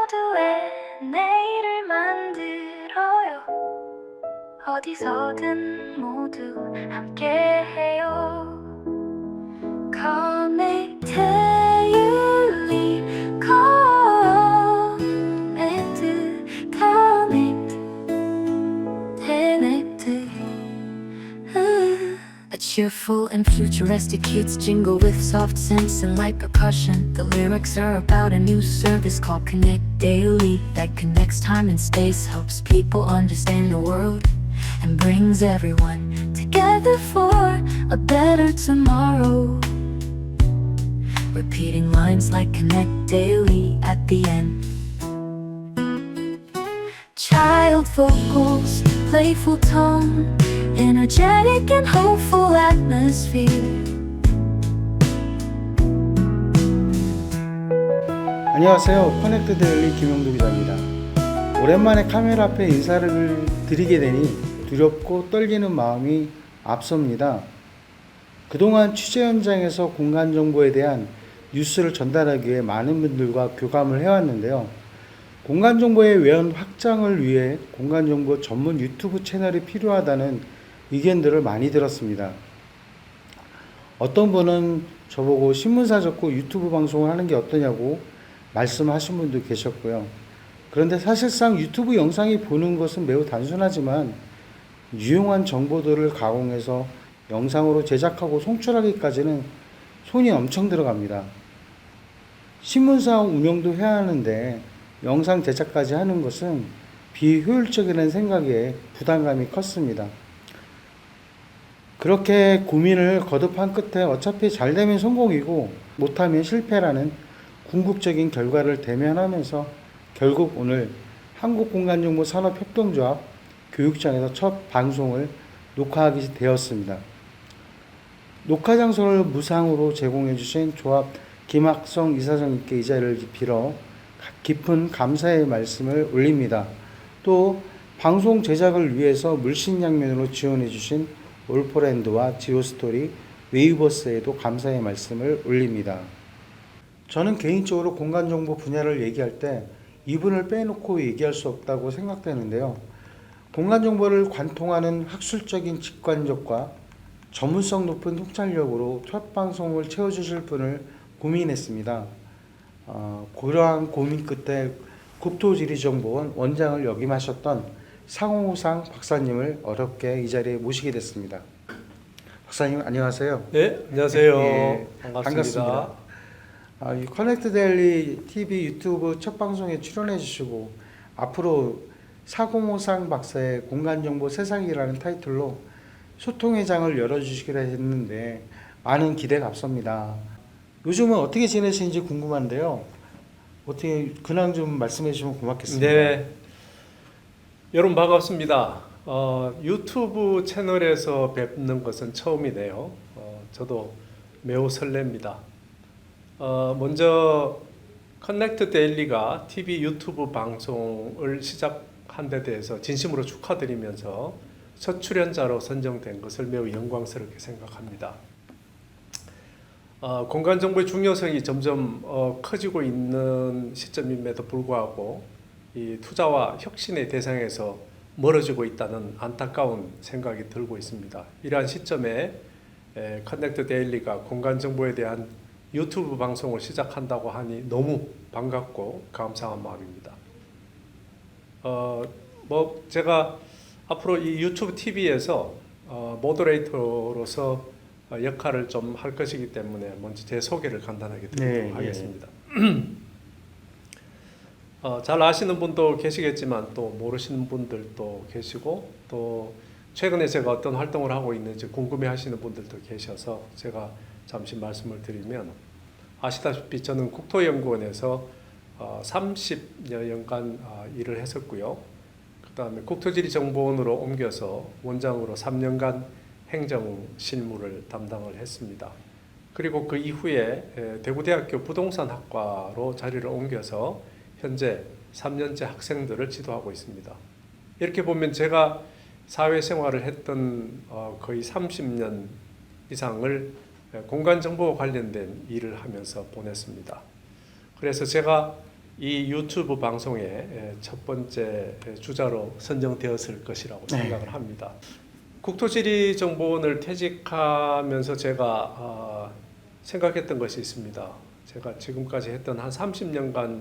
모두의 내일을 만들어요. 어디서든 모두 함께해요. Connect Daily, Connect, Connect, Connect. A cheerful and futuristic kids jingle with soft synths and light percussion. The lyrics are about a new service called Connect Daily that connects time and space, helps people understand the world, and brings everyone together for a better tomorrow. Repeating lines like Connect Daily at the end. Child vocals, playful tone, energetic and hopeful atmosphere. 안녕하세요. 커넥트 데일리 김용도 기자입니다. 오랜만에 카메라 앞에 인사를 드리게 되니 두렵고 떨리는 마음이 앞섭니다. 그동안 취재 현장에서 공간 정보에 대한 뉴스를 전달하기 위해 많은 분들과 교감을 해왔는데요. 공간 정보의 외연 확장을 위해 공간 정보 전문 유튜브 채널이 필요하다는 의견들을 많이 들었습니다. 어떤 분은 저보고 신문사 접고 유튜브 방송을 하는 게 어떠냐고 말씀하신 분도 계셨고요. 그런데 사실상 유튜브 영상이 보는 것은 매우 단순하지만 유용한 정보들을 가공해서 영상으로 제작하고 송출하기까지는 손이 엄청 들어갑니다. 신문사 운영도 해야 하는데 영상 제작까지 하는 것은 비효율적이라는 생각에 부담감이 컸습니다. 그렇게 고민을 거듭한 끝에 어차피 잘 되면 성공이고 못하면 실패라는 궁극적인 결과를 대면하면서 결국 오늘 한국공간정보산업협동조합 교육장에서 첫 방송을 녹화하게 되었습니다. 녹화 장소를 무상으로 제공해 주신 조합 김학성 이사장님께 이 자리를 빌어 깊은 감사의 말씀을 올립니다. 또 방송 제작을 위해서 물신양면으로 지원해 주신 올포랜드와 지오스토리, 웨이버스에도 감사의 말씀을 올립니다. 저는 개인적으로 공간정보 분야를 얘기할 때 이분을 빼놓고 얘기할 수 없다고 생각되는데요. 공간정보를 관통하는 학술적인 직관력과 전문성 높은 통찰력으로 첫 방송을 채워주실 분을 고민했습니다. 그러한 고민 끝에 국토지리정보원 원장을 역임하셨던 상호상 박사님을 어렵게 이 자리에 모시게 됐습니다. 박사님 안녕하세요. 네, 안녕하세요. 예, 반갑습니다. 이 커넥트 데일리 TV 유튜브 첫 방송에 출연해 주시고 앞으로 사공호상 박사의 공간정보 세상이라는 타이틀로 소통의 장을 열어주시기로 했는데 많은 기대가 앞섭니다. 요즘은 어떻게 지내시는지 궁금한데요. 어떻게 근황 좀 말씀해 주시면 고맙겠습니다. 네, 여러분 반갑습니다. 유튜브 채널에서 뵙는 것은 처음이네요. 저도 매우 설렙니다. 먼저 커넥트 데일리가 TV 유튜브 방송을 시작한 데 대해서 진심으로 축하드리면서 첫 출연자로 선정된 것을 매우 영광스럽게 생각합니다. 공간정보의 중요성이 점점 커지고 있는 시점임에도 불구하고 이 투자와 혁신의 대상에서 멀어지고 있다는 안타까운 생각이 들고 있습니다. 이러한 시점에 커넥트 데일리가 공간정보에 대한 유튜브 방송을 시작한다고 하니 너무 반갑고 감사한 마음입니다. 제가 앞으로 이 유튜브 TV에서 모더레이터로서 역할을 좀 할 것이기 때문에 먼저 제 소개를 간단하게 드리도록 하겠습니다. 잘 아시는 분도 계시겠지만 또 모르시는 분들도 계시고 또 최근에 제가 어떤 활동을 하고 있는지 궁금해 하시는 분들도 계셔서 제가 잠시 말씀을 드리면 아시다시피 저는 국토연구원에서 30여년간 일을 했었고요. 그 다음에 국토지리정보원으로 옮겨서 원장으로 3년간 행정실무를 담당을 했습니다. 그리고 그 이후에 대구대학교 부동산학과로 자리를 옮겨서 현재 3년째 학생들을 지도하고 있습니다. 이렇게 보면 제가 사회생활을 했던 거의 30년 이상을 공간정보와 관련된 일을 하면서 보냈습니다. 그래서 제가 이 유튜브 방송의 첫 번째 주자로 선정되었을 것이라고 생각을 합니다. 국토지리정보원을 퇴직하면서 제가 생각했던 것이 있습니다. 제가 지금까지 했던 한 30년간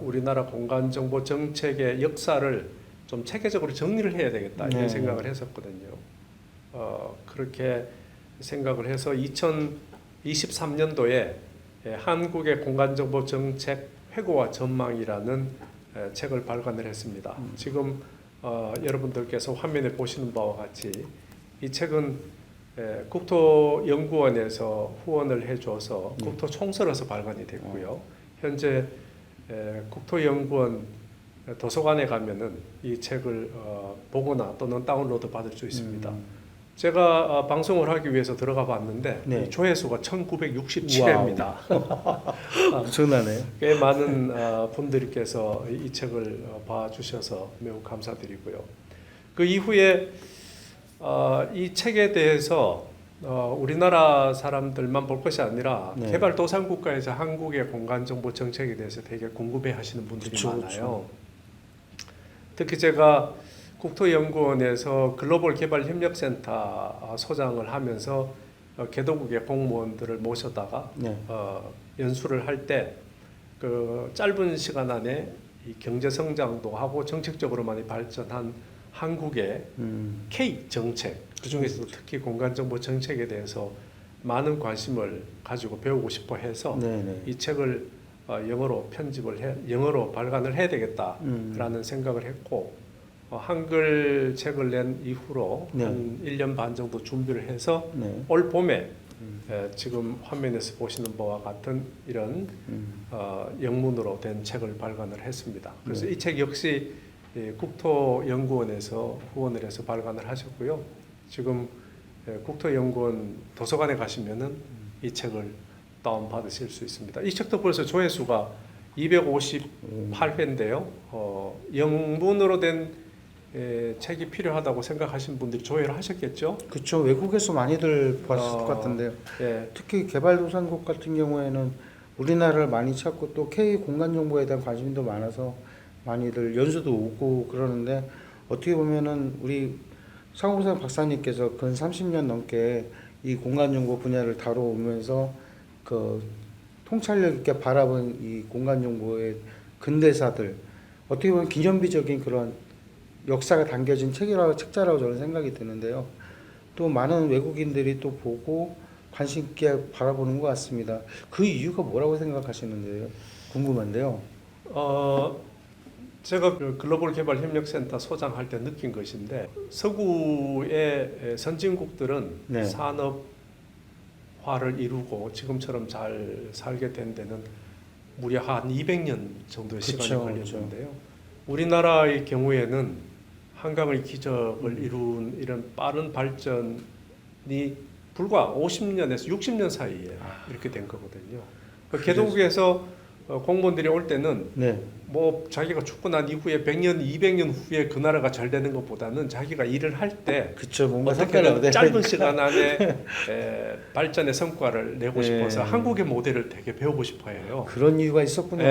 우리나라 공간정보 정책의 역사를 좀 체계적으로 정리를 해야 되겠다 이런 생각을 했었거든요. 그렇게 생각을 해서 2023년도에 한국의 공간정보 정책 회고와 전망이라는 책을 발간을 했습니다. 지금 여러분들께서 화면에 보시는 바와 같이 이 책은 국토연구원에서 후원을 해줘서 국토총서로서 발간이 됐고요. 현재 국토연구원 도서관에 가면은 이 책을 보거나 또는 다운로드 받을 수 있습니다. 제가 방송을 하기 위해서 들어가 봤는데 이 조회수가 1967회입니다. 엄청나네요. 꽤 많은 분들께서 이 책을 봐주셔서 매우 감사드리고요. 그 이후에 이 책에 대해서 우리나라 사람들만 볼 것이 아니라 개발도상국가에서 한국의 공간정보 정책에 대해서 되게 궁금해하시는 분들이 많아요. 특히 제가 국토연구원에서 글로벌 개발 협력센터 소장을 하면서 개도국의 공무원들을 모셔다가 연수를 할 때 그 짧은 시간 안에 이 경제 성장도 하고 정책적으로 많이 발전한 한국의 K 정책, 그 중에서도 특히 공간정보 정책에 대해서 많은 관심을 가지고 배우고 싶어 해서 이 책을 영어로 영어로 발간을 해야 되겠다라는 생각을 했고, 한글 책을 낸 이후로 한 1년 반 정도 준비를 해서 올 봄에 지금 화면에서 보시는 바와 같은 이런 영문으로 된 책을 발간을 했습니다. 그래서 이 책 역시 국토연구원에서 후원을 해서 발간을 하셨고요. 지금 국토연구원 도서관에 가시면은 이 책을 다운 받으실 수 있습니다. 이 책도 벌써 조회수가 258회인데요. 영문으로 된 책이 필요하다고 생각하시는 분들이 조회를 하셨겠죠? 그렇죠. 외국에서 많이들 봤을 것 같은데요. 특히 개발도상국 같은 경우에는 우리나라를 많이 찾고 또 K 공간정보에 대한 관심도 많아서 많이들 연수도 오고 그러는데, 어떻게 보면은 우리 상호상 박사님께서 근 30년 넘게 이 공간정보 분야를 다뤄오면서 그 통찰력 있게 바라본 이 공간정보의 근대사들, 어떻게 보면 기념비적인 그런 역사가 담겨진 책자라고 저는 생각이 드는데요. 또 많은 외국인들이 또 보고 관심 있게 바라보는 것 같습니다. 그 이유가 뭐라고 생각하시는데요? 궁금한데요. 제가 그 글로벌 개발 협력센터 소장할 때 느낀 것인데, 서구의 선진국들은 산업화를 이루고 지금처럼 잘 살게 된 데는 무려 한 200년 정도의 시간이 걸렸는데요. 우리나라의 경우에는 한강의 기적을 이룬 이런 빠른 발전이 불과 50년에서 60년 사이에 이렇게 된 거거든요. 개도국에서 공무원들이 올 때는 뭐 자기가 죽고 난 이후에 100년, 200년 후에 그 나라가 잘 되는 것보다는 자기가 일을 할 때 어떻게든 짧은 시간 안에 발전의 성과를 내고 싶어서 한국의 모델을 되게 배우고 싶어 해요. 그런 이유가 있었군요.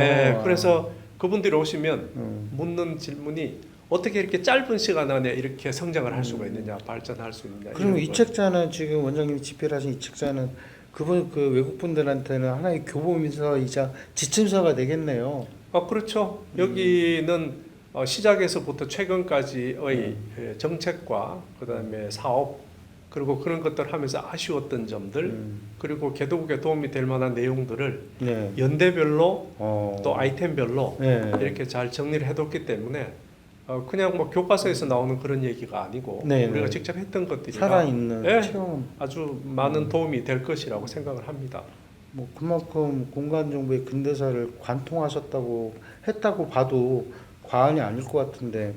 그래서 그분들이 오시면 묻는 질문이 어떻게 이렇게 짧은 시간 안에 이렇게 성장을 할 수가 있느냐, 발전할 수 있느냐. 그럼 이 책자는 지금 원장님이 집필하신 이 책자는 그 외국 분들한테는 하나의 교보문서이자 지침서가 되겠네요. 그렇죠. 여기는 시작에서부터 최근까지의 정책과 그다음에 사업, 그리고 그런 것들 하면서 아쉬웠던 점들, 그리고 개도국에 도움이 될 만한 내용들을 연대별로 또 아이템별로 이렇게 잘 정리를 해뒀기 때문에 그냥 뭐 교과서에서 나오는 그런 얘기가 아니고 우리가 직접 했던 것들이 살아있는 체험, 아주 많은 도움이 될 것이라고 생각을 합니다. 뭐 그만큼 공간정보의 근대사를 했다고 봐도 과언이 아닐 것 같은데,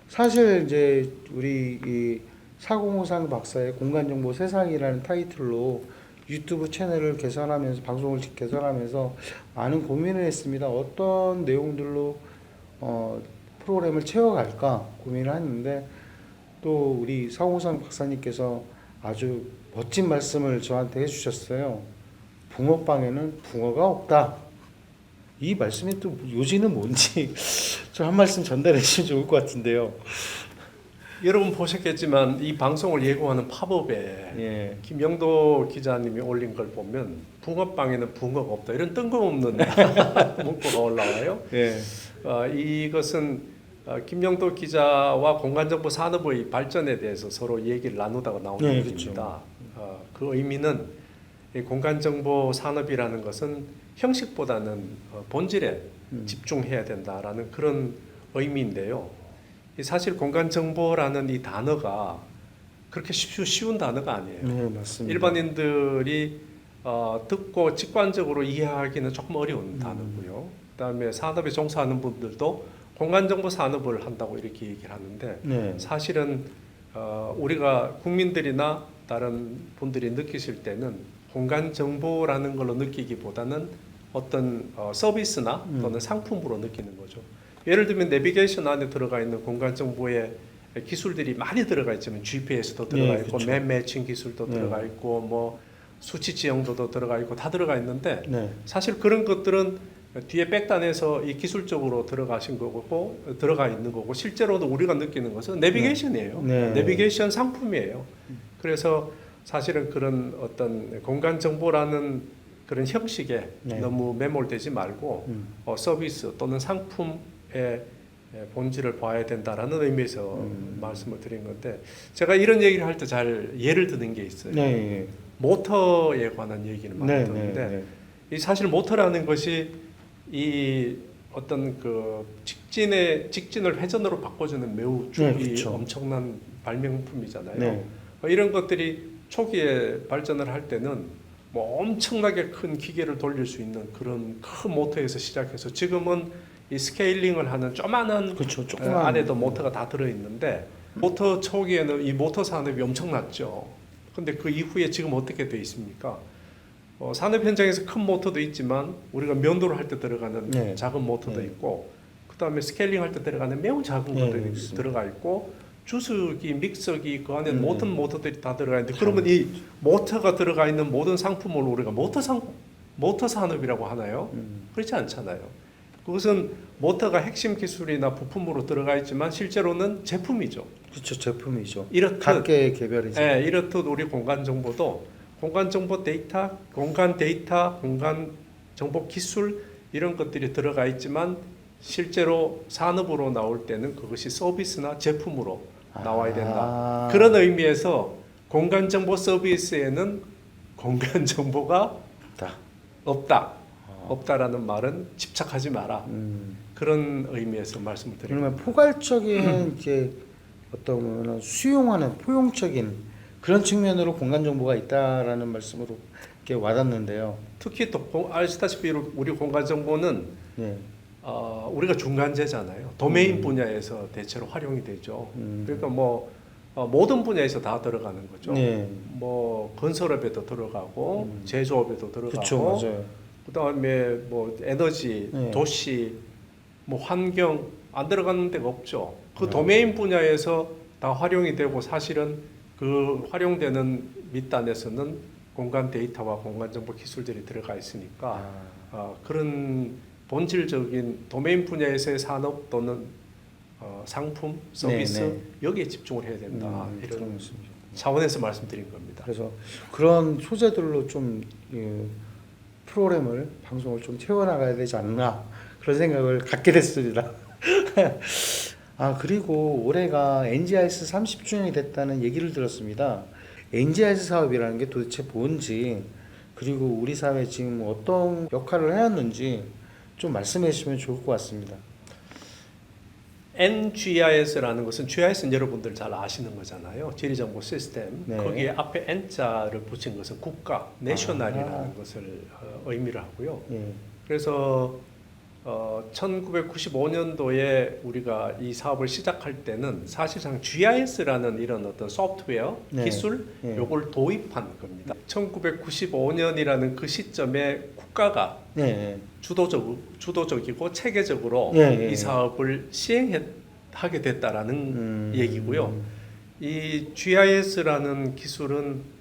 사실 이제 우리 이 4053 박사의 공간정보 세상이라는 타이틀로 유튜브 채널을 개설하면서 방송을 개설하면서 많은 고민을 했습니다. 어떤 내용들로 프로그램을 채워갈까 고민을 했는데, 또 우리 4053 박사님께서 아주 멋진 말씀을 저한테 해주셨어요. 붕어빵에는 붕어가 없다. 이 말씀이 또 요지는 뭔지 좀 한 말씀 전달해 주시면 좋을 것 같은데요. 여러분 보셨겠지만 이 방송을 예고하는 팝업에 예. 김영도 기자님이 올린 걸 보면 붕어빵에는 붕어가 없다 이런 뜬금없는 문구가 올라와요. 예. 이것은 김영도 기자와 공간정보 산업의 발전에 대해서 서로 얘기를 나누다가 나오는 네, 얘기입니다. 그 의미는 이 공간정보 산업이라는 것은 형식보다는 본질에 집중해야 된다라는 그런 의미인데요. 사실 공간정보라는 이 단어가 그렇게 쉬운 단어가 아니에요. 네, 맞습니다. 일반인들이 듣고 직관적으로 이해하기는 조금 어려운 단어고요. 그다음에 산업에 종사하는 분들도 공간정보 산업을 한다고 이렇게 얘기를 하는데 네. 사실은 우리가 국민들이나 다른 분들이 느끼실 때는 공간정보라는 걸로 느끼기보다는 어떤 서비스나 또는 상품으로 느끼는 거죠. 예를 들면 내비게이션 안에 들어가 있는 공간정보의 기술들이 많이 들어가 있지만 GPS도 들어가 네, 있고 그렇죠. 맵 매칭 기술도 네. 들어가 있고 뭐 수치 지형도도 들어가 있고 다 들어가 있는데 네. 사실 그런 것들은 뒤에 백단에서 이 기술적으로 들어가신 거고 들어가 있는 거고 실제로도 우리가 느끼는 것은 내비게이션이에요. 네. 내비게이션 상품이에요. 그래서 사실은 그런 어떤 공간 정보라는 그런 형식에 네. 너무 매몰되지 말고 서비스 또는 상품의 본질을 봐야 된다라는 의미에서 말씀을 드린 건데 제가 이런 얘기를 할 때 잘 예를 드는 게 있어요. 네. 모터에 관한 얘기는 많이 네. 듣는데 네. 이 사실 모터라는 것이 이 어떤 그 직진을 회전으로 바꿔주는 매우 네, 이 그렇죠. 엄청난 발명품이잖아요. 네. 이런 것들이 초기에 발전을 할 때는 뭐 엄청나게 큰 기계를 돌릴 수 있는 그런 큰 모터에서 시작해서 지금은 이 스케일링을 하는 조그마한 그렇죠. 조그만 안에도 모터가 다 들어 있는데 모터 초기에는 이 모터 산업이 엄청났죠. 근데 그 이후에 지금 어떻게 돼 있습니까? 산업 현장에서 큰 모터도 있지만 우리가 면도를 할 때 들어가는 네. 작은 모터도 네. 있고 그다음에 스케일링 할 때 들어가는 매우 작은 네, 것들이 그렇습니다. 들어가 있고 주스기, 믹서기 그 안에 음. 모든 모터들이 다 들어가 있는데 그러면 이 모터가 들어가 있는 모든 상품을 우리가 모터 산업이라고 하나요? 그렇지 않잖아요. 그것은 모터가 핵심 기술이나 부품으로 들어가 있지만 실제로는 제품이죠. 그렇죠. 제품이죠. 이렇듯 각계의 개별이죠. 예, 이렇듯 우리 공간 정보도 공간 정보 데이터, 공간 정보 기술 이런 것들이 들어가 있지만 실제로 산업으로 나올 때는 그것이 서비스나 제품으로 나와야 된다. 그런 의미에서 공간 정보 서비스에는 공간 정보가 없다. 없다라는 말은 집착하지 마라. 그런 의미에서 말씀을 드립니다. 그러면 포괄적인 이제 어떤 수용하는 포용적인 그런 측면으로 공간 정보가 있다라는 말씀으로 이렇게 와닿는데요. 특히 또 아시다시피 우리 공간 정보는 네. 우리가 중간재잖아요. 도메인 분야에서 대체로 활용이 되죠. 그러니까 뭐 모든 분야에서 다 들어가는 거죠. 네. 뭐 건설업에도 들어가고 제조업에도 들어가고, 그렇죠, 맞아요. 그다음에 뭐 에너지, 네. 도시, 뭐 환경 안 들어가는 데가 없죠. 그 도메인 분야에서 다 활용이 되고 사실은 그 활용되는 밑단에서는 공간 데이터와 공간 정보 기술들이 들어가 있으니까 그런 본질적인 도메인 분야에서의 산업 또는 상품, 서비스 네, 네. 여기에 집중을 해야 된다. 그런 이런 말씀이죠. 차원에서 말씀드린 겁니다. 그래서 그런 소재들로 좀 프로그램을 방송을 좀 채워나가야 되지 않나 그런 생각을 갖게 됐습니다. 그리고 올해가 NGIS 30주년이 됐다는 얘기를 들었습니다. NGIS 사업이라는 게 도대체 뭔지 그리고 우리 사회에 지금 어떤 역할을 해왔는지 좀 말씀해 주시면 좋을 것 같습니다. NGIS라는 것은 GIS는 여러분들 잘 아시는 거잖아요. 지리정보 시스템. 네. 거기에 앞에 N자를 붙인 것은 국가, 내셔널이라는 것을 의미를 하고요. 예. 그래서 1995년도에 우리가 이 사업을 시작할 때는 사실상 GIS라는 이런 어떤 소프트웨어 네. 기술 네. 요걸 도입한 겁니다. 1995년이라는 그 시점에 국가가 네. 주도적이고 체계적으로 네. 이 사업을 시행하게 됐다라는 얘기고요. 이 GIS라는 기술은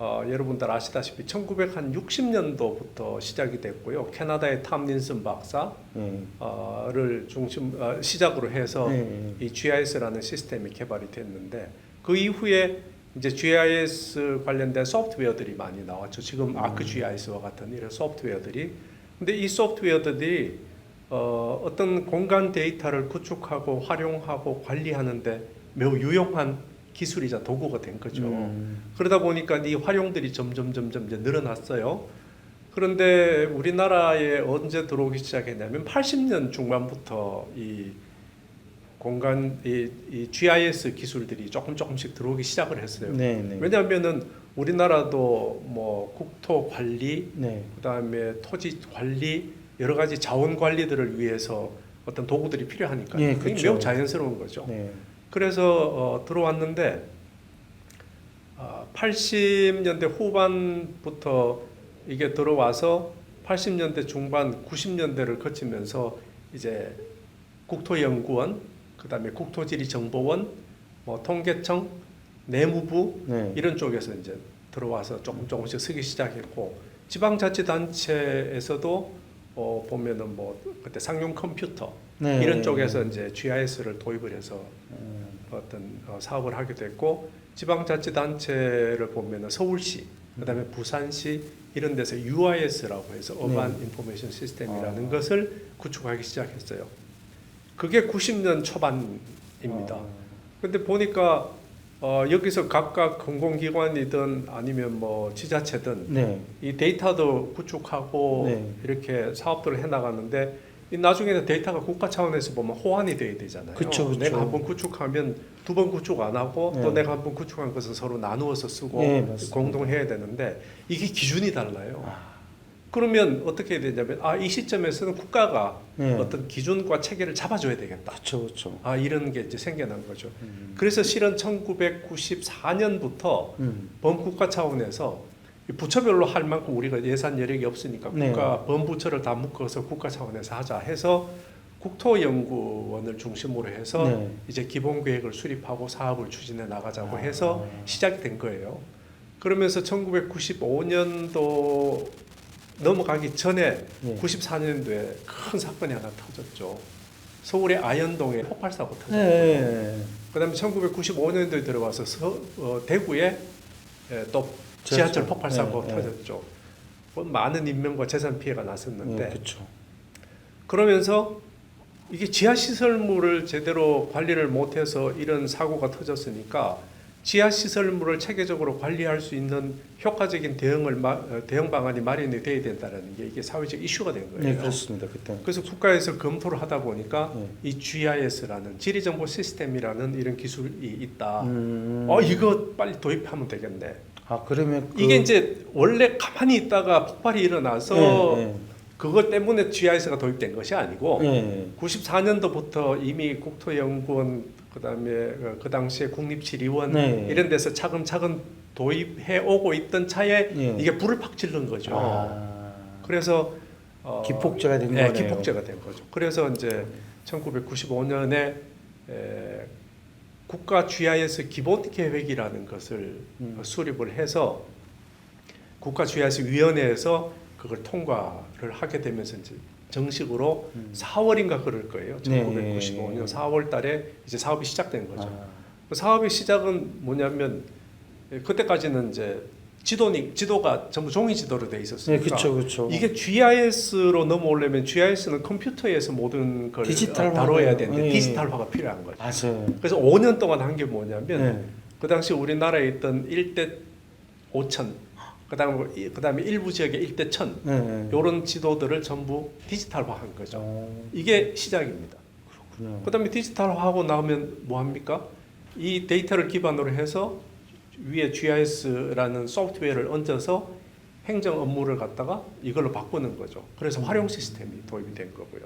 여러분들 아시다시피 1960년도부터 시작이 됐고요. 캐나다의 탐 닌슨 박사를 시작으로 해서 이 GIS라는 시스템이 개발이 됐는데 그 이후에 이제 GIS 관련된 소프트웨어들이 많이 나왔죠. 지금 ArcGIS와 같은 이런 소프트웨어들이. 근데 이 소프트웨어들이 어떤 공간 데이터를 구축하고 활용하고 관리하는데 매우 유용한 기술이자 도구가 된 거죠. 그러다 보니까 이 활용들이 점점 이제 늘어났어요. 그런데 우리나라에 언제 들어오기 시작했냐면 80년 중반부터 이 공간 이 GIS 기술들이 조금씩 들어오기 시작을 했어요. 왜냐하면은 우리나라도 뭐 국토 관리, 그다음에 토지 관리, 여러 가지 자원 관리들을 위해서 어떤 도구들이 필요하니까 그게 매우 자연스러운 거죠. 그래서 들어왔는데 80년대 후반부터 이게 들어와서 80년대 중반, 90년대를 거치면서 이제 국토연구원, 그다음에 국토지리정보원, 뭐 통계청, 내무부 이런 쪽에서 이제 들어와서 조금씩 쓰기 시작했고 지방자치단체에서도 보면은 뭐 그때 상용 컴퓨터 이런 쪽에서 이제 GIS를 도입을 해서 어떤 사업을 하게 됐고 지방자치단체를 보면은 서울시, 그다음에 부산시 이런 데서 UIS라고 해서 어반 인포메이션 시스템이라는 것을 구축하기 시작했어요. 그게 90년 초반입니다. 근데 보니까 여기서 각각 공공기관이든 아니면 뭐 지자체든 이 데이터도 구축하고 이렇게 사업들을 해나가는데 이 나중에는 데이터가 국가 차원에서 보면 호환이 돼야 되잖아요. 그쵸. 내가 한번 구축하면 두 번 구축 안 하고 또 내가 한번 구축한 것은 서로 나누어서 쓰고 공동해야 되는데 이게 기준이 달라요. 그러면 어떻게 해야 되냐면 이 시점에서는 국가가 어떤 기준과 체계를 잡아줘야 되겠다. 이런 게 이제 생겨난 거죠. 그래서 실은 1994년부터 범국가 차원에서 부처별로 할 만큼 우리가 예산 여력이 없으니까 국가 범부처를 다 묶어서 국가 차원에서 하자 해서 국토연구원을 중심으로 해서 이제 기본계획을 수립하고 사업을 추진해 나가자고 해서 시작이 된 거예요. 그러면서 1995년도 넘어가기 전에 94년도에 큰 사건이 하나 터졌죠. 서울의 아현동에 폭발 사고 터졌고요. 그다음에 1995년도에 들어와서 대구에 또 지하철 폭발 사고 터졌죠. 많은 인명과 재산 피해가 났었는데 그러면서 이게 지하 시설물을 제대로 관리를 못해서 이런 사고가 터졌으니까 지하 시설물을 체계적으로 관리할 수 있는 효과적인 대응 방안이 마련이 돼야 된다는 게 이게 사회적 이슈가 된 거예요. 그렇습니다. 그때. 그래서 국가에서 검토를 하다 보니까 이 GIS라는 지리정보 시스템이라는 이런 기술이 있다. 이거 빨리 도입하면 되겠네. 그러면 이게 이제 원래 가만히 있다가 폭발이 일어나서 그것 때문에 GIS가 도입된 것이 아니고 94년도부터 이미 국토연구원 그다음에 그 당시에 국립지리원 이런 데서 차근차근 도입해 오고 있던 차에 이게 불을 팍 질른 거죠. 그래서 기폭제가 된 거네요. 기폭제가 된 거죠. 그래서 이제 1995년에 국가 GIS 기본 계획이라는 것을 수립을 해서 국가 GIS 위원회에서 그걸 통과를 하게 되면서 이제 정식으로 4월인가 그럴 거예요. 1995년 4월 달에 이제 사업이 시작된 거죠. 그 사업의 시작은 뭐냐면 그때까지는 이제 지도가 전부 종이 지도로 돼 있었으니까 이게 GIS로 넘어오려면 GIS는 컴퓨터에서 모든 걸 다뤄야 되는데 디지털화가 필요한 거죠. 그래서 5년 동안 한 게 뭐냐면 그 당시 우리나라에 있던 1대 5천 그다음에 일부 지역의 1대 1000 이런 지도들을 전부 디지털화한 거죠. 이게 시작입니다. 그다음에 디지털화하고 나오면 뭐 합니까? 이 데이터를 기반으로 해서 위에 GIS라는 소프트웨어를 얹어서 행정 업무를 갖다가 이걸로 바꾸는 거죠. 그래서 활용 시스템이 도입이 된 거고요.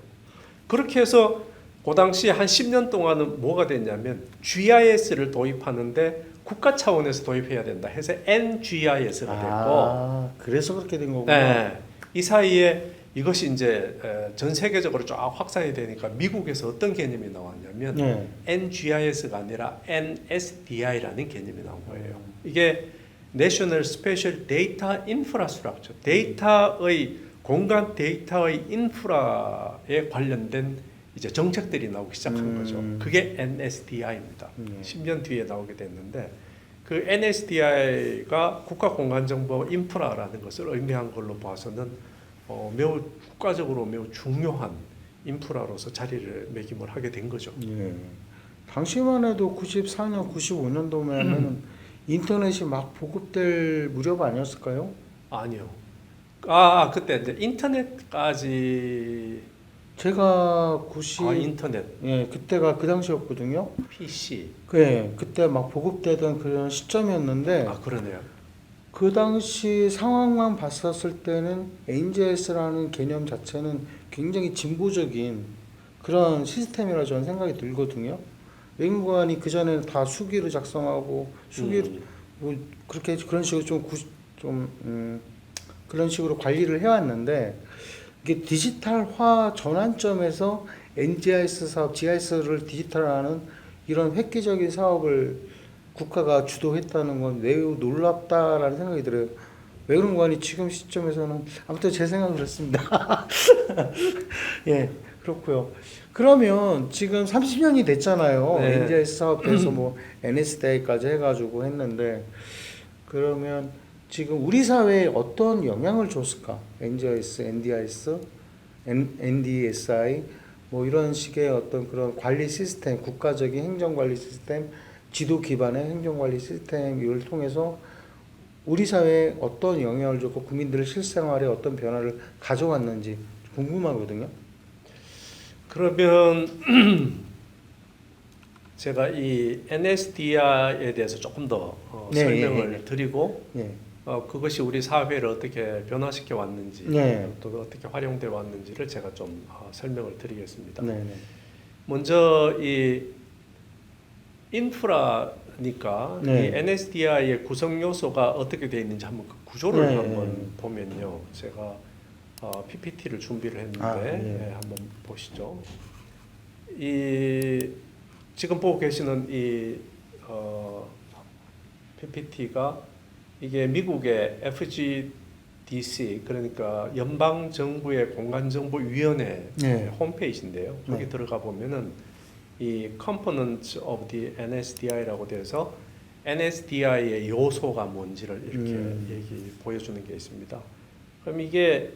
그렇게 해서 그 당시에 한 10년 동안은 뭐가 됐냐면 GIS를 도입하는데 국가 차원에서 도입해야 된다 해서 NGIS가 됐고 그래서 그렇게 된 거구나. 이 사이에 이것이 이제 전 세계적으로 쫙 확산이 되니까 미국에서 어떤 개념이 나왔냐면 NGIS가 아니라 NSDI라는 개념이 나온 거예요. 이게 National Special Data Infrastructure, 데이터의 공간 데이터의 인프라에 관련된 이제 정책들이 나오기 시작한 거죠. 그게 NSDI입니다. 10년 뒤에 나오게 됐는데 그 NSDI가 국가공간정보 인프라라는 것을 의미한 걸로 봐서는 매우 국가적으로 매우 중요한 인프라로서 자리를 매김을 하게 된 거죠. 예. 당시만 해도 94년, 95년도면은 인터넷이 막 보급될 무렵 아니었을까요? 아니요. 그때 이제 인터넷까지 제가 90 인터넷 예, 그때가 그 당시였거든요. PC 그때 막 보급되던 그런 시점이었는데 그러네요. 그 당시 상황만 봤었을 때는 NGS라는 개념 자체는 굉장히 진보적인 그런 시스템이라 저는 생각이 들거든요. 외무관이 그 전에는 다 수기로 작성하고 뭐 그렇게 그런 식으로 그런 식으로 관리를 해왔는데 이게 디지털화 전환점에서 NGIS 사업, GIS를 디지털화하는 이런 획기적인 사업을 국가가 주도했다는 건 매우 놀랍다라는 생각이 들어요. 외교관이 지금 시점에서는 아무튼 제 생각은 그렇습니다. 예, 그렇고요. 그러면 지금 30년이 됐잖아요. 네. NGIS 사업에서 뭐 NSDI까지 해가지고 했는데 그러면 지금 우리 사회에 어떤 영향을 줬을까? NGIS, NDIS, NDSI 뭐 이런 식의 어떤 그런 관리 시스템, 국가적인 행정관리 시스템, 지도 기반의 행정관리 시스템을 통해서 우리 사회에 어떤 영향을 줬고 국민들의 실생활에 어떤 변화를 가져왔는지 궁금하거든요. 그러면 제가 이 NSDI에 대해서 조금 더 설명을 드리고 그것이 우리 사회를 어떻게 변화시켜 왔는지 또 어떻게 활용되어 왔는지를 제가 좀 설명을 드리겠습니다. 먼저 이 인프라니까 이 NSDI의 구성 요소가 어떻게 되어 있는지 한번 그 구조를 한번 보면요. 제가 PPT를 준비를 했는데 한번 보시죠. 이 지금 보고 계시는 이 PPT가 이게 미국의 FGDC 그러니까 연방 정부의 공간정보위원회 홈페이지인데요. 거기 들어가 보면은 이 Components of the NSDI라고 되어서 NSDI의 요소가 뭔지를 이렇게 보여주는 게 있습니다. 그럼 이게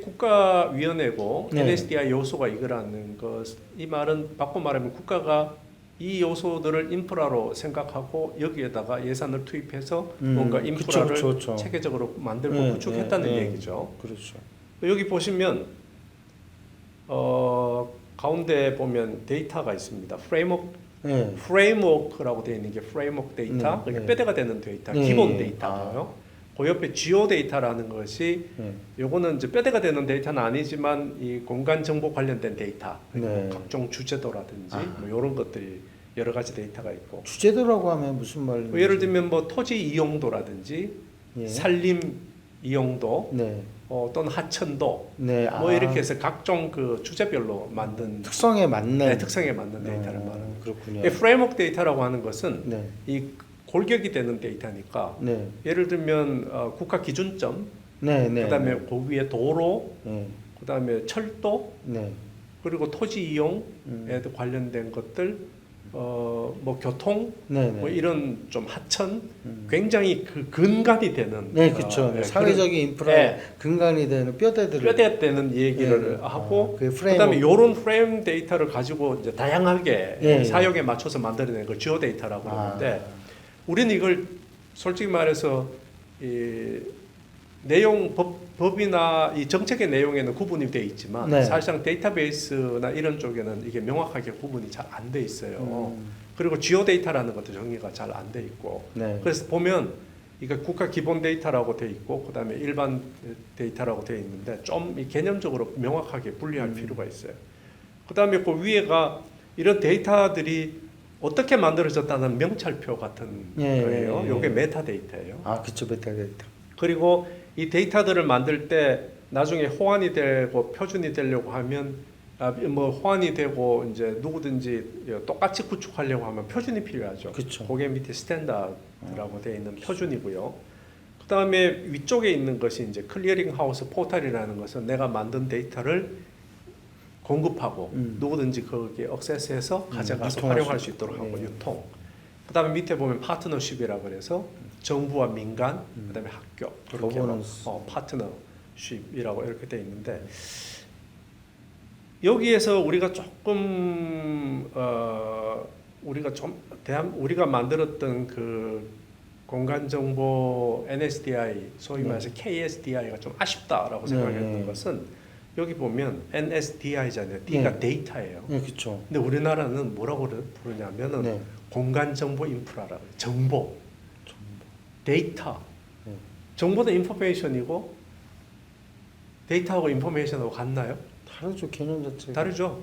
국가위원회고 NSDI 요소가 이거라는 것, 이 말은 바꿔 말하면 국가가 이 요소들을 인프라로 생각하고 여기에다가 예산을 투입해서 뭔가 인프라를 그쵸. 체계적으로 만들고 구축했다는 얘기죠. 그렇죠. 여기 보시면 가운데 보면 데이터가 있습니다. 프레임워크라고 되어 있는 게 프레임워크 데이터, 그러니까 뼈대가 되는 데이터, 기본 데이터고요. 그 옆에 지오 데이터라는 것이 요거는 이제 뼈대가 되는 데이터는 아니지만 이 공간 정보 관련된 데이터, 뭐 각종 주제도라든지 뭐 이런 것들이 여러 가지 데이터가 있고. 주제도라고 하면 무슨 말인지? 예를 들면 뭐 토지 이용도라든지 산림 이용도, 또는 하천도, 뭐 이렇게 해서 각종 그 주제별로 만든 특성에 맞는 데이터를 말하는. 그렇군요. 프레임워크 데이터라고 하는 것은 이 골격이 되는 데이터니까 예를 들면 국가 기준점, 그다음에 그 위에 도로, 그다음에 철도, 그리고 토지 이용에 관련된 것들, 뭐 교통, 뭐 이런 좀 하천, 굉장히 그 근간이 되는, 그렇죠. 사회적인 인프라의 근간이 되는 뼈대 되는 얘기를 하고, 그다음에 이런 프레임 데이터를 가지고 이제 다양하게 사용에 맞춰서 만들어낸 걸 지오 데이터라고 하는데, 우리는 이걸 솔직히 말해서 이 내용 법이나 이 정책의 내용에는 구분이 되어 있지만 사실상 데이터베이스나 이런 쪽에는 이게 명확하게 구분이 잘 안 돼 있어요. 그리고 지오 데이터라는 것도 정의가 잘 안 돼 있고 그래서 보면 이게 국가 기본 데이터라고 돼 있고 그다음에 일반 데이터라고 돼 있는데 좀 이 개념적으로 명확하게 분리할 필요가 있어요. 그다음에 그 위에가 이런 데이터들이 어떻게 만들어졌다는 명찰표 같은 거예요. 이게 메타데이터예요. 그렇죠. 메타데이터. 그리고 이 데이터들을 만들 때 나중에 호환이 되고 표준이 되려고 하면 뭐 호환이 되고 이제 누구든지 똑같이 구축하려고 하면 표준이 필요하죠. 그쵸. 그게 밑에 스탠다드라고 되어 있는 표준이고요. 그다음에 위쪽에 있는 것이 이제 클리어링 하우스 포털이라는 것은 내가 만든 데이터를 공급하고 누구든지 거기에 액세스해서 가져가서 유통할 활용할 수 수 있도록 하고 네. 유통. 그다음에 밑에 보면 파트너십이라고 그래서 정부와 민간, 그다음에 학교 그렇게 거버넌스. 파트너십이라고 이렇게 돼 있는데 여기에서 우리가 조금 우리가 좀 우리가 만들었던 그 공간 정보 NSDI 소위 말해서 KSDI가 좀 아쉽다라고 생각했던 것은 여기 보면 NSDI잖아요. D가 네. 데이터예요. 네, 그렇죠. 근데 우리나라는 뭐라고 부르냐면은 네. 공간 정보 인프라라고 해요. 정보, 데이터. 네. 정보는 인포메이션이고 데이터하고 인포메이션하고 같나요? 다르죠, 개념 자체가. 다르죠.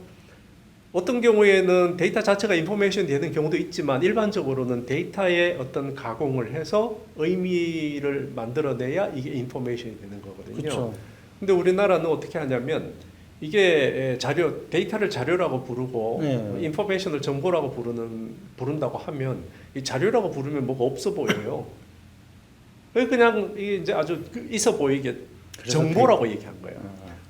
어떤 경우에는 데이터 자체가 인포메이션이 되는 경우도 있지만 일반적으로는 데이터의 어떤 가공을 해서 의미를 만들어내야 이게 인포메이션이 되는 거거든요. 그렇죠. 근데 우리나라는 어떻게 하냐면 이게 데이터를 자료라고 부르고 네. 인포메이션을 정보라고 부른다고 하면 이 자료라고 부르면 뭐가 없어 보여요. 그냥 이게 이제 아주 있어 보이게 정보라고 얘기한 거예요.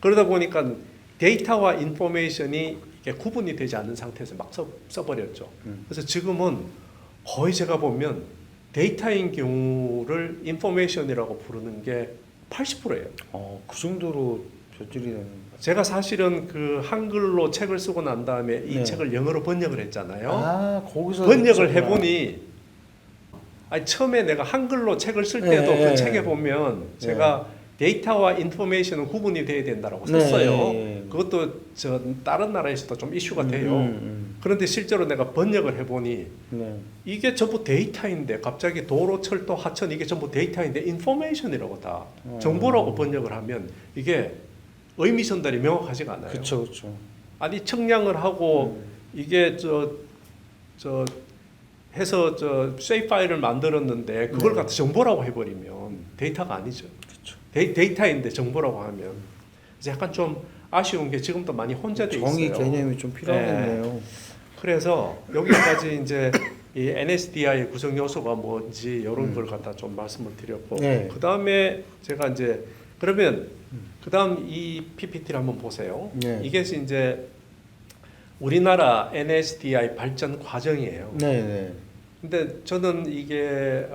그러다 보니까 데이터와 인포메이션이 이게 구분이 되지 않는 상태에서 막 써버렸죠. 그래서 지금은 거의 제가 보면 데이터인 경우를 인포메이션이라고 부르는 게 80%예요. 그 정도로 변질이 되는. 제가 사실은 그 한글로 책을 쓰고 난 다음에 이 네. 책을 영어로 번역을 했잖아요. 거기서 번역을 있었구나. 해보니 아니, 처음에 내가 한글로 책을 쓸 때도 네. 그 책에 보면 제가 데이터와 인포메이션은 구분이 돼야 된다라고 네. 썼어요. 그것도 저 다른 나라에서도 좀 이슈가 돼요. 그런데 실제로 내가 번역을 해보니 네. 이게 전부 데이터인데 갑자기 도로, 철도, 하천 이게 전부 데이터인데 인포메이션이라고 다 정보라고 번역을 하면 이게 의미 전달이 명확하지가 않아요. 그렇죠, 그렇죠. 아니 청량을 하고 이게 해서 쉐입 파일을 만들었는데 그걸 갖다 정보라고 해버리면 데이터가 아니죠. 그렇죠. 데이터인데 정보라고 하면 그래서 약간 좀 아쉬운 게 지금도 많이 혼재돼 있어요. 정의 개념이 좀 필요하겠네요. 그래서 여기까지 이제 이 NSDI의 구성 요소가 뭔지 이런 걸 갖다 좀 말씀을 드렸고 네. 그 다음에 제가 이제 그러면 그 다음 이 PPT를 한번 보세요. 네. 이게 이제 우리나라 NSDI 발전 과정이에요. 네, 네. 근데 저는 이게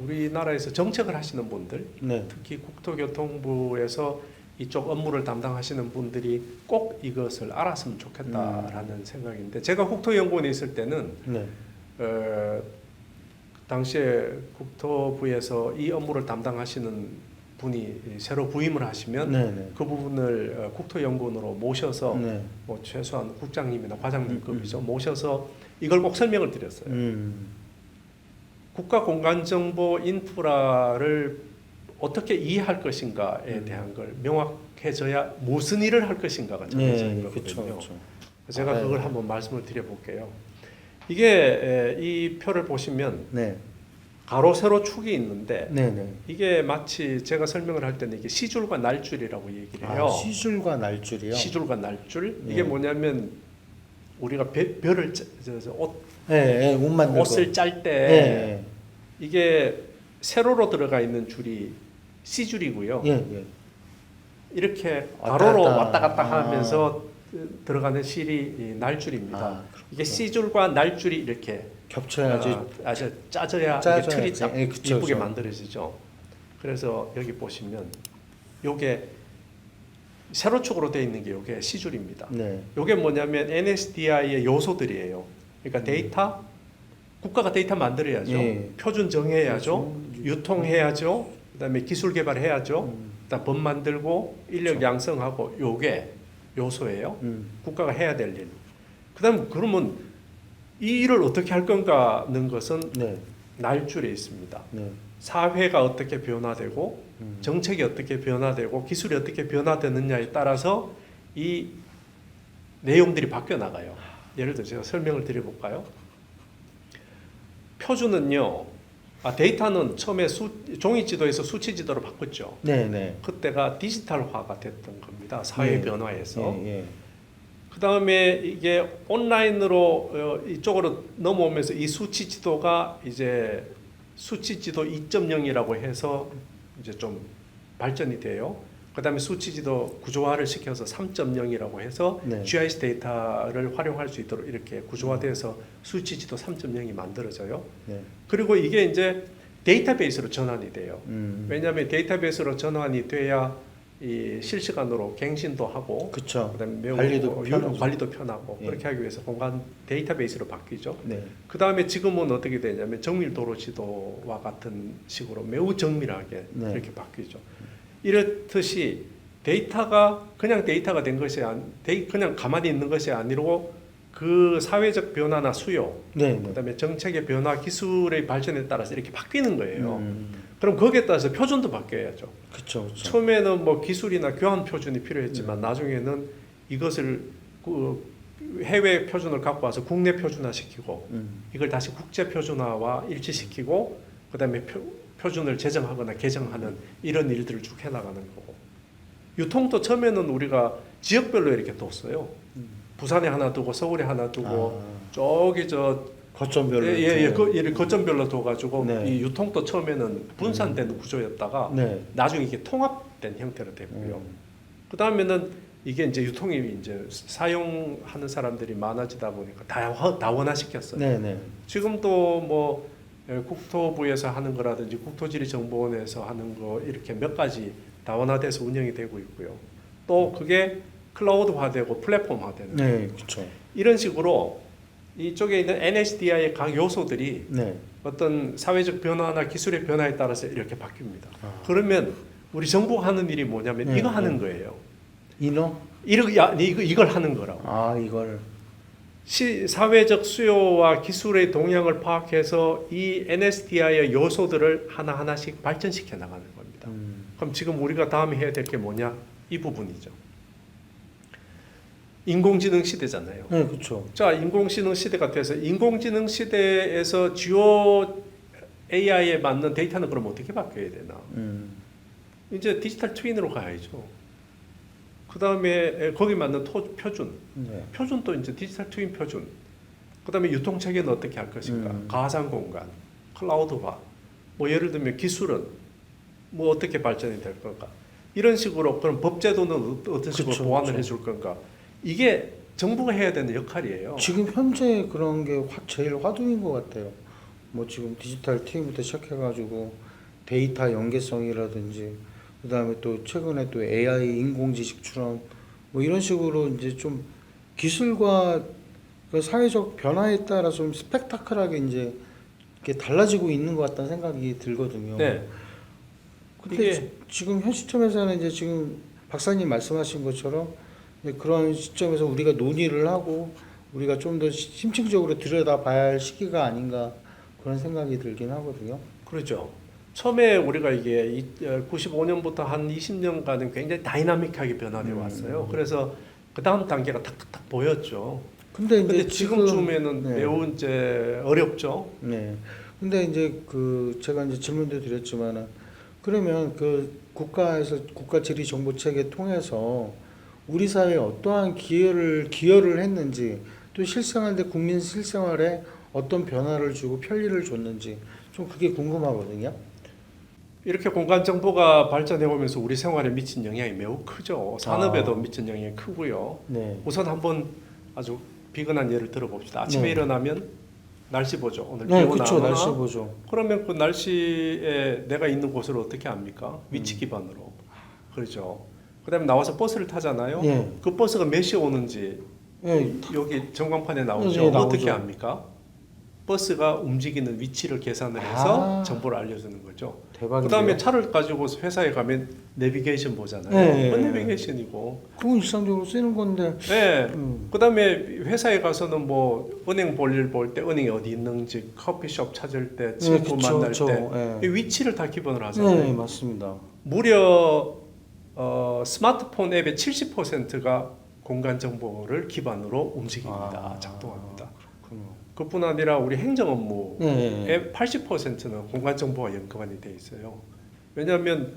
우리나라에서 정책을 하시는 분들, 네. 특히 국토교통부에서 이쪽 업무를 담당하시는 분들이 꼭 이것을 알았으면 좋겠다라는 생각인데 제가 국토연구원에 있을 때는 네. 당시에 국토부에서 이 업무를 담당하시는 분이 새로 부임을 하시면 네, 네. 그 부분을 국토연구원으로 모셔서 네. 뭐 최소한 국장님이나 과장님급이죠 모셔서 이걸 꼭 설명을 드렸어요. 국가 공간정보 인프라를 어떻게 이해할 것인가에 대한 걸 명확해져야 무슨 일을 할 것인가가 정해지는 네, 거거든요. 그렇죠, 그렇죠. 제가 그걸 한번 말씀을 드려볼게요. 이게 이 표를 보시면 네. 가로 세로 축이 있는데 네, 네. 이게 마치 제가 설명을 할 때는 이게 시줄과 날줄이라고 얘기를 해요. 시줄과 날줄이요. 시줄과 날줄 네. 이게 뭐냐면 우리가 별을 네, 옷 만들고. 옷을 짤 때 네, 이게 세로로 들어가 있는 줄이 C줄이고요. 예, 예. 이렇게 왔다 가로로 갔다. 왔다 갔다 하면서 들어가는 실이 이 날줄입니다. 그렇구나. 이게 C줄과 날줄이 이렇게 겹쳐야지. 아주 짜져야 이게 짜져야지. 틀이 딱 예, 그쵸, 이쁘게 그쵸. 만들어지죠. 그래서 여기 보시면 요게 세로축으로 되어 있는 게 요게 C줄입니다. 네. 요게 뭐냐면 NSDI의 요소들이에요. 그러니까 데이터 국가가 데이터 만들어야죠. 예. 표준 정해야죠. 그렇죠. 유통해야죠. 그다음에 기술 개발해야죠. 그다음 법 만들고 인력 양성하고 요게 요소예요. 국가가 해야 될 일. 그다음 그러면 이 일을 어떻게 할 건가는 것은 네. 날줄에 있습니다. 네. 사회가 어떻게 변화되고 정책이 어떻게 변화되고 기술이 어떻게 변화되느냐에 따라서 이 내용들이 바뀌어 나가요. 예를 들어 제가 설명을 드려볼까요? 표준은요. 데이터는 처음에 종이 지도에서 수치 지도로 바꿨죠. 네, 네. 그때가 디지털화가 됐던 겁니다. 사회 예. 변화에서. 예, 예. 그 다음에 이게 온라인으로 이쪽으로 넘어오면서 이 수치 지도가 이제 수치지도 2.0이라고 해서 이제 좀 발전이 돼요. 그다음에 수치지도 구조화를 시켜서 3.0이라고 해서 네. GIS 데이터를 활용할 수 있도록 이렇게 구조화돼서 수치지도 3.0이 만들어져요. 네. 그리고 이게 이제 데이터베이스로 전환이 돼요. 음. 왜냐하면 데이터베이스로 전환이 돼야 이 실시간으로 갱신도 하고 그쵸. 그다음에 매우 관리도 편하고 예. 그렇게 하기 위해서 공간 데이터베이스로 바뀌죠. 네. 그 다음에 지금은 어떻게 되냐면 정밀 도로 지도와 같은 식으로 매우 정밀하게 네. 이렇게 바뀌죠. 이렇듯이 데이터가 그냥 데이터가 된 것이 그냥 가만히 있는 것이 아니고 그 사회적 변화나 수요, 네. 네. 그다음에 정책의 변화, 기술의 발전에 따라서 이렇게 바뀌는 거예요. 음. 그럼 거기에 따라서 표준도 바뀌어야죠. 그쵸. 그쵸. 처음에는 뭐 기술이나 교환 표준이 필요했지만 나중에는 이것을 그 해외 표준을 갖고 와서 국내 표준화 시키고 이걸 다시 국제 표준화와 일치시키고 그다음에 표준을 제정하거나 개정하는 이런 일들을 쭉 해나가는 거고 유통도 처음에는 우리가 지역별로 이렇게 뒀어요. 부산에 하나 두고 서울에 하나 두고 저기 저 거점별로 거점별로 둬가지고 네. 이 유통도 처음에는 분산된 구조였다가 네. 나중에 이게 통합된 형태로 됐고요. 그 다음에는 이게 이제 유통이 이제 사용하는 사람들이 많아지다 보니까 다원화시켰어요. 네. 네. 지금도 뭐 국토부에서 하는 거라든지 국토지리정보원에서 하는 거 이렇게 몇 가지 다원화돼서 운영이 되고 있고요. 또 그게 클라우드화되고 플랫폼화되는 네. 그쵸. 이런 식으로 이쪽에 있는 NHDI의 각 요소들이 네. 어떤 사회적 변화나 기술의 변화에 따라서 이렇게 바뀝니다. 아. 그러면 우리 정부가 하는 일이 뭐냐면 네, 이거 하는 네. 거예요. 인어? 이걸 하는 거라고. 아, 이걸. 사회적 수요와 기술의 동향을 파악해서 이 NSDI의 요소들을 하나하나씩 발전시켜 나가는 겁니다. 그럼 지금 우리가 다음에 해야 될 게 뭐냐? 이 부분이죠. 인공지능 시대잖아요. 네, 그렇죠. 자, 인공지능 시대가 돼서 인공지능 시대에서 주요 AI에 맞는 데이터는 그럼 어떻게 바뀌어야 되나? 이제 디지털 트윈으로 가야죠. 그 다음에 거기 맞는 표준. 네. 표준도 이제 디지털 트윈 표준. 그 다음에 유통체계는 어떻게 할 것인가? 가상 공간, 클라우드화. 뭐 예를 들면 기술은 뭐 어떻게 발전이 될 건가? 이런 식으로 그럼 법제도는 어떤 식으로 그쵸, 보완을 그쵸. 해줄 건가? 이게 정부가 해야 되는 역할이에요. 지금 현재 그런 게 제일 화두인 것 같아요. 뭐 지금 디지털 팀부터 시작해가지고 데이터 연계성이라든지 그다음에 또 최근에 또 AI 인공지식 출원 뭐 이런 식으로 이제 좀 기술과 그 사회적 변화에 따라 좀 스펙타클하게 이제 이렇게 달라지고 있는 것 같다는 생각이 들거든요. 네. 근데 이게 지금 현 시점에서는 이제 지금 박사님 말씀하신 것처럼 그런 시점에서 우리가 논의를 하고 우리가 좀 더 심층적으로 들여다봐야 할 시기가 아닌가 그런 생각이 들긴 하거든요. 그렇죠. 처음에 우리가 이게 95년부터 한 20년간은 굉장히 다이나믹하게 변화돼 왔어요. 그래서 그 다음 단계가 탁탁탁 보였죠. 근데 이제 근데 지금쯤에는 네. 매우 이제 어렵죠. 네. 근데 이제 그 제가 이제 질문도 드렸지만은 그러면 그 국가에서 국가 지리 정보 체계 통해서 우리 사회에 어떠한 기여를 했는지 또 실생활 대 국민 실생활에 어떤 변화를 주고 편리를 줬는지 좀 그게 궁금하거든요. 이렇게 공간 정보가 발전해 오면서 우리 생활에 미친 영향이 매우 크죠. 산업에도 미친 영향이 크고요. 네. 우선 한번 아주 비근한 예를 들어봅시다. 아침에 네. 일어나면 날씨 보죠. 오늘 비 네, 오나 그렇죠. 안 오나? 날씨 보죠. 그러면 그 날씨에 내가 있는 곳을 어떻게 압니까? 위치 기반으로. 그렇죠. 그다음에 나와서 버스를 타잖아요. 네. 그 버스가 몇 시에 오는지 네. 여기 전광판에 나오죠. 네, 나오죠. 어떻게 압니까? 버스가 움직이는 위치를 계산을 해서 정보를 알려주는 거죠. 대박이네요. 그다음에 차를 가지고 회사에 가면 내비게이션 보잖아요. 네. 내비게이션이고. 그건 일상적으로 쓰는 건데. 네. 그다음에 회사에 가서는 뭐 은행 볼일 볼 때 은행이 어디 있는지, 커피숍 찾을 때, 친구 그쵸, 만날 그쵸. 때 네. 이 위치를 다 기본으로 하잖아요. 네, 맞습니다. 무려 스마트폰 앱의 70%가 공간 정보를 기반으로 움직입니다. 작동합니다. 그렇군요. 그뿐 아니라 우리 행정 업무의 네. 80%는 공간 정보와 연관이 돼 있어요. 왜냐하면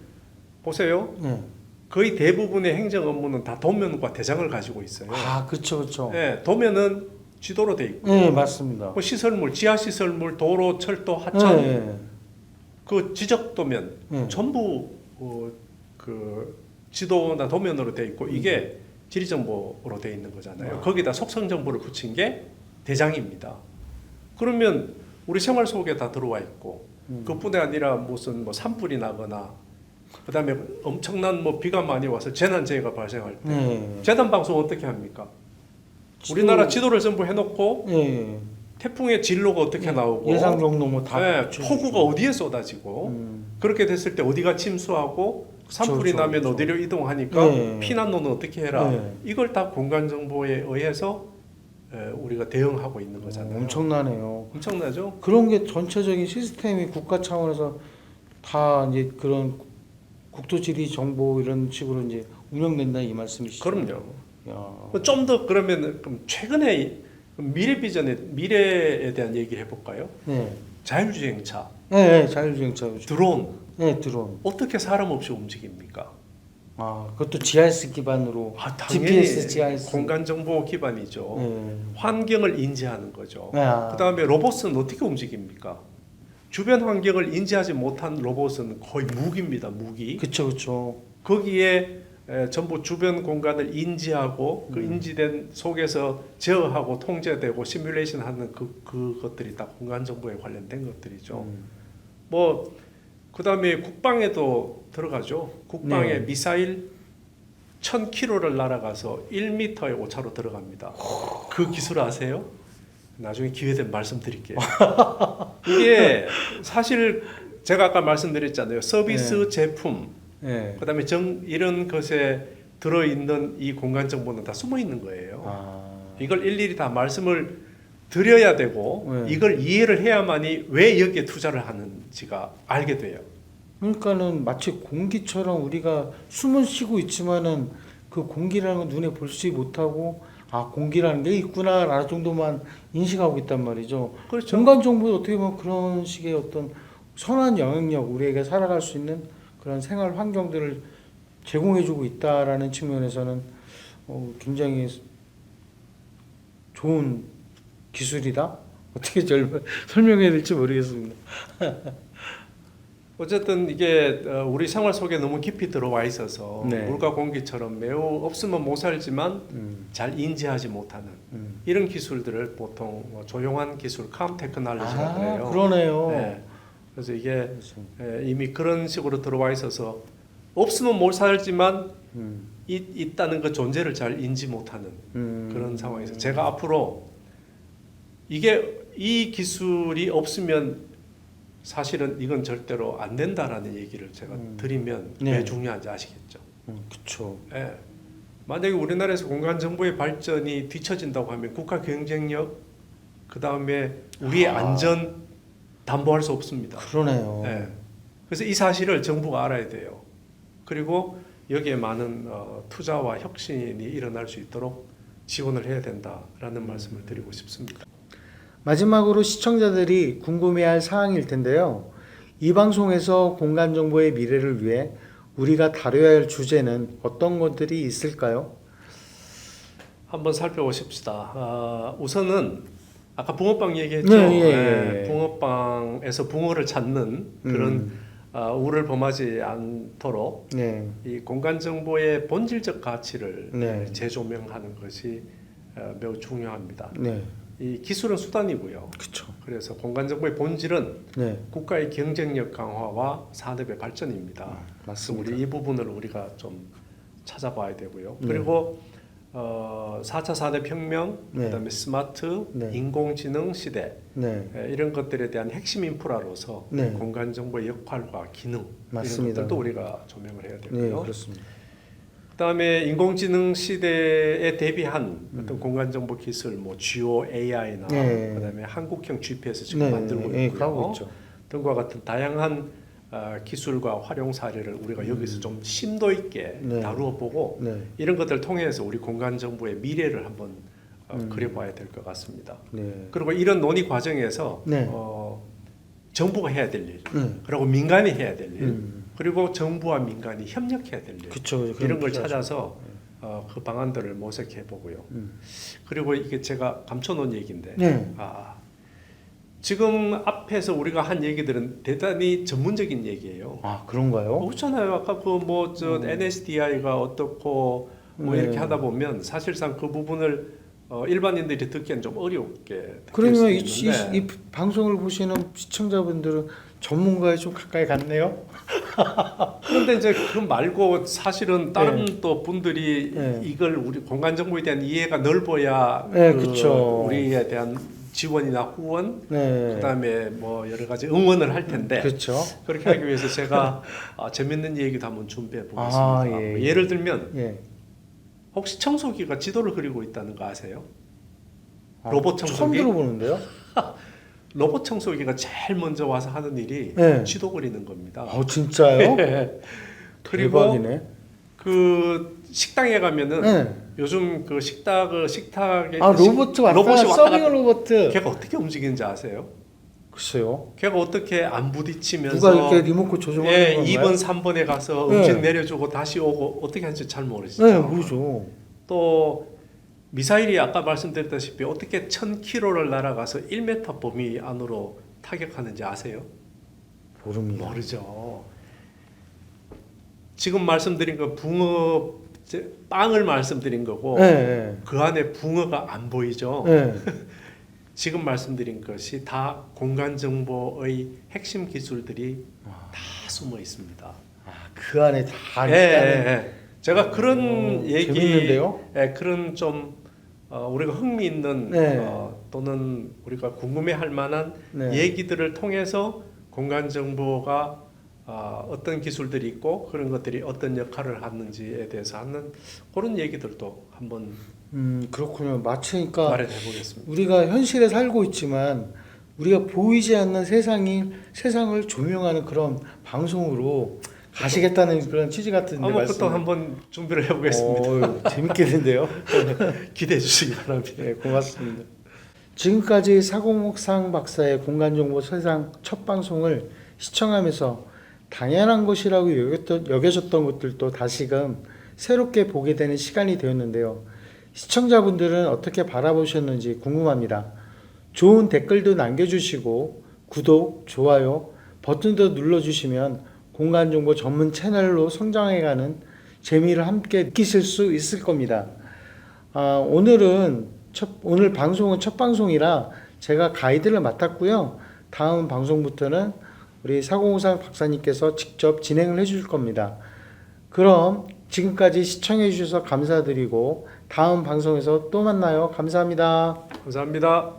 보세요. 네. 거의 대부분의 행정 업무는 다 도면과 대장을 가지고 있어요. 아, 그렇죠, 그렇죠. 네, 도면은 지도로 돼 있고, 네, 맞습니다. 뭐 시설물, 지하 시설물, 도로, 철도, 하천, 네. 그 지적도면 네. 전부 그 지도나 도면으로 돼 있고 이게 지리정보로 돼 있는 거잖아요. 거기다 속성 정보를 붙인 게 대장입니다. 그러면 우리 생활 속에 다 들어와 있고 그뿐에 아니라 무슨 뭐 산불이 나거나 그다음에 엄청난 뭐 비가 많이 와서 재난재해가 발생할 때 네. 재난 방송 어떻게 합니까? 우리나라 지도를 전부 해놓고 네. 태풍의 진로가 어떻게 나오고 예상 경로 뭐다 네, 폭우가 어디에 쏟아지고 그렇게 됐을 때 어디가 침수하고 산불이 그렇죠, 나면 그렇죠. 어디로 이동하니까 네. 피난로는 어떻게 해라 네. 이걸 다 공간 정보에 의해서 우리가 대응하고 있는 거잖아요. 엄청나네요. 엄청나죠? 그런 게 전체적인 시스템이 국가 차원에서 다 이제 그런 국토지리 정보 이런 식으로 이제 운영된다 이 말씀이시죠? 그럼요. 야. 좀 더 그러면 그럼 최근에 미래 비전에 미래에 대한 얘기를 해볼까요? 네. 자율주행차, 네, 자율주행차. 드론 네, 드론. 어떻게 사람 없이 움직입니까? 아, 그것도 GIS 기반으로. 당연히 GPS, GIS. 공간 정보 기반이죠. 네. 환경을 인지하는 거죠. 아. 그다음에 로봇은 어떻게 움직입니까? 주변 환경을 인지하지 못한 로봇은 거의 무기입니다. 무기. 그쵸, 그쵸. 거기에 전부 주변 공간을 인지하고 그 인지된 속에서 제어하고 통제되고 시뮬레이션하는 그것들이 다 공간 정보에 관련된 것들이죠. 뭐 그다음에 국방에도 들어가죠. 국방에 네. 미사일 1000km를 날아가서 1m의 오차로 들어갑니다. 그 기술 아세요? 나중에 기회 되면 말씀드릴게요. 이게 사실 제가 아까 말씀드렸잖아요. 서비스 네. 제품 네. 그다음에 이런 것에 들어 있는 이 공간 정보는 다 숨어 있는 거예요. 아. 이걸 일일이 다 말씀을 드려야 되고 네. 이걸 이해를 해야만이 왜 여기에 투자를 하는지가 알게 돼요. 그러니까는 마치 공기처럼 우리가 숨은 쉬고 있지만은 그 공기라는 건 눈에 보지 못하고 아 공기라는 게 있구나라는 정도만 인식하고 있단 말이죠. 그렇죠. 공간 정보도 어떻게 보면 그런 식의 어떤 선한 영향력 우리에게 살아갈 수 있는 그런 생활 환경들을 제공해주고 있다라는 측면에서는 굉장히 좋은 기술이다. 어떻게 설명해야 될지 모르겠습니다. 어쨌든 이게 우리 생활 속에 너무 깊이 들어와 있어서 네. 물과 공기처럼 매우 없으면 못 살지만 잘 인지하지 못하는 이런 기술들을 보통 조용한 기술, calm technology라고 해요. 그러네요. 네. 그래서 이게 이미 그런 식으로 들어와 있어서 없으면 못 살지만 있다는 그 존재를 잘 인지 못하는 그런 상황에서 제가 앞으로 이 기술이 없으면 사실은 이건 절대로 안 된다라는 얘기를 제가 드리면 네. 왜 중요한지 아시겠죠? 그렇죠. 예. 만약에 우리나라에서 공간 정보의 발전이 뒤처진다고 하면 국가 경쟁력, 그 다음에 우리의 안전 담보할 수 없습니다. 그러네요. 예. 그래서 이 사실을 정부가 알아야 돼요. 그리고 여기에 많은 투자와 혁신이 일어날 수 있도록 지원을 해야 된다라는 말씀을 드리고 싶습니다. 마지막으로 시청자들이 궁금해할 사항일 텐데요. 이 방송에서 공간정보의 미래를 위해 우리가 다뤄야 할 주제는 어떤 것들이 있을까요? 한번 살펴보십시다. 우선은 아까 붕어빵 얘기했죠. 네, 예. 붕어빵에서 붕어를 찾는 그런 우를 범하지 않도록 네. 이 공간 정보의 본질적 가치를 네. 재조명하는 것이 매우 중요합니다. 네. 이 기술은 수단이고요. 그렇죠. 그래서 공간 정보의 본질은 네. 국가의 경쟁력 강화와 산업의 발전입니다. 맞습니다. 우리 이 부분을 우리가 좀 찾아봐야 되고요. 그리고 4차 산업혁명, 네. 그다음에 스마트, 네. 인공지능 시대 네. 이런 것들에 대한 핵심 인프라로서 네. 공간 정보의 역할과 기능 맞습니다. 이런 것들도 우리가 조명을 해야 네, 되고요. 그렇습니다. 그다음에 인공지능 시대에 대비한 어떤 공간 정보 기술, 뭐 Geo AI나 네. 그다음에 한국형 GPS 지금 네, 만들고 네, 있고요. 하고 있죠. 등과 같은 다양한 기술과 활용 사례를 우리가 여기서 좀 심도 있게 네. 다루어 보고 네. 이런 것들을 통해서 우리 공간 정보의 미래를 한번 그려봐야 될 것 같습니다. 네. 그리고 이런 논의 과정에서 네. 정부가 해야 될 일, 네. 그리고 민간이 해야 될 일, 그리고 정부와 민간이 협력해야 될 일, 그쵸, 이런 걸 필요하죠. 찾아서 그 방안들을 모색해 보고요. 그리고 이게 제가 감춰놓은 얘기인데, 네. 지금 앞에서 우리가 한 얘기들은 대단히 전문적인 얘기예요. 아, 그런가요? 그렇잖아요. 아까 그 뭐 저 NSDI가 어떻고 뭐 네. 이렇게 하다 보면 사실상 그 부분을 일반인들이 듣기엔 좀 어렵게 느낄 그러면 수 이 있는데 방송을 보시는 시청자분들은 전문가에 좀 가까이 갔네요. 그런데 이제 그 말고 사실은 다른 네. 또 분들이 네. 이걸 우리 공간 정보에 대한 이해가 넓어야 네, 그 그쵸. 우리에 대한 지원이나 후원 네. 그다음에 뭐 여러 가지 응원을 할 텐데 그렇죠. 그렇게 하기 위해서 제가 재밌는 얘기도 한번 준비해 보겠습니다. 아, 예, 예. 예를 들면 예. 혹시 청소기가 지도를 그리고 있다는 거 아세요? 아, 로봇 처음 청소기? 들어보는데요. 로봇 청소기가 제일 먼저 와서 하는 일이 네. 지도 그리는 겁니다. 진짜요? 그리고 대박이네. 그 식당에 가면은 네. 요즘 그 식탁에 로봇 왔다. 로봇이 왔다 서빙 갔다. 로봇. 걔가 어떻게 움직이는지 아세요? 글쎄요. 걔가 어떻게 안 부딪히면서 누가 이렇게 리모컨 조종하는 예, 건가요? 2번 3번에 가서 네. 음식 내려주고 다시 오고 어떻게 하는지 잘 모르시죠? 네, 모르죠. 또 미사일이 아까 말씀드렸다시피 어떻게 1000km를 날아가서 1m 범위 안으로 타격하는지 아세요? 모릅니다. 모르죠. 지금 말씀드린 거 붕어 빵을 말씀드린 거고 네, 그 안에 붕어가 안 보이죠. 네. 지금 말씀드린 것이 다 공간 정보의 핵심 기술들이 다 숨어 있습니다. 그 안에 다 예, 있다는. 예, 예. 제가 그런 얘기, 재밌는데요? 예, 그런 좀 우리가 흥미있는 네. 또는 우리가 궁금해할 만한 네. 얘기들을 통해서 공간 정보가 어떤 기술들이 있고 그런 것들이 어떤 역할을 하는지에 대해서 하는 그런 얘기들도 한번 그렇군요. 마치니까 말해 보겠습니다. 우리가 현실에 살고 있지만 우리가 보이지 않는 세상을 조명하는 그런 방송으로 가시겠다는 그런 취지 같은데 그것도 말씀. 한번 준비를 해보겠습니다. 재밌겠는데요. 기대해 주시기 바랍니다. 네, 고맙습니다. 지금까지 사공옥상 박사의 공간정보 세상 첫 방송을 시청하면서 당연한 것이라고 여겨졌던 것들도 다시금 새롭게 보게 되는 시간이 되었는데요. 시청자분들은 어떻게 바라보셨는지 궁금합니다. 좋은 댓글도 남겨주시고 구독, 좋아요 버튼도 눌러주시면 공간정보 전문 채널로 성장해가는 재미를 함께 느끼실 수 있을 겁니다. 오늘 방송은 첫 방송이라 제가 가이드를 맡았고요. 다음 방송부터는 우리 사공옥상 박사님께서 직접 진행을 해줄 겁니다. 그럼 지금까지 시청해 주셔서 감사드리고 다음 방송에서 또 만나요. 감사합니다. 감사합니다.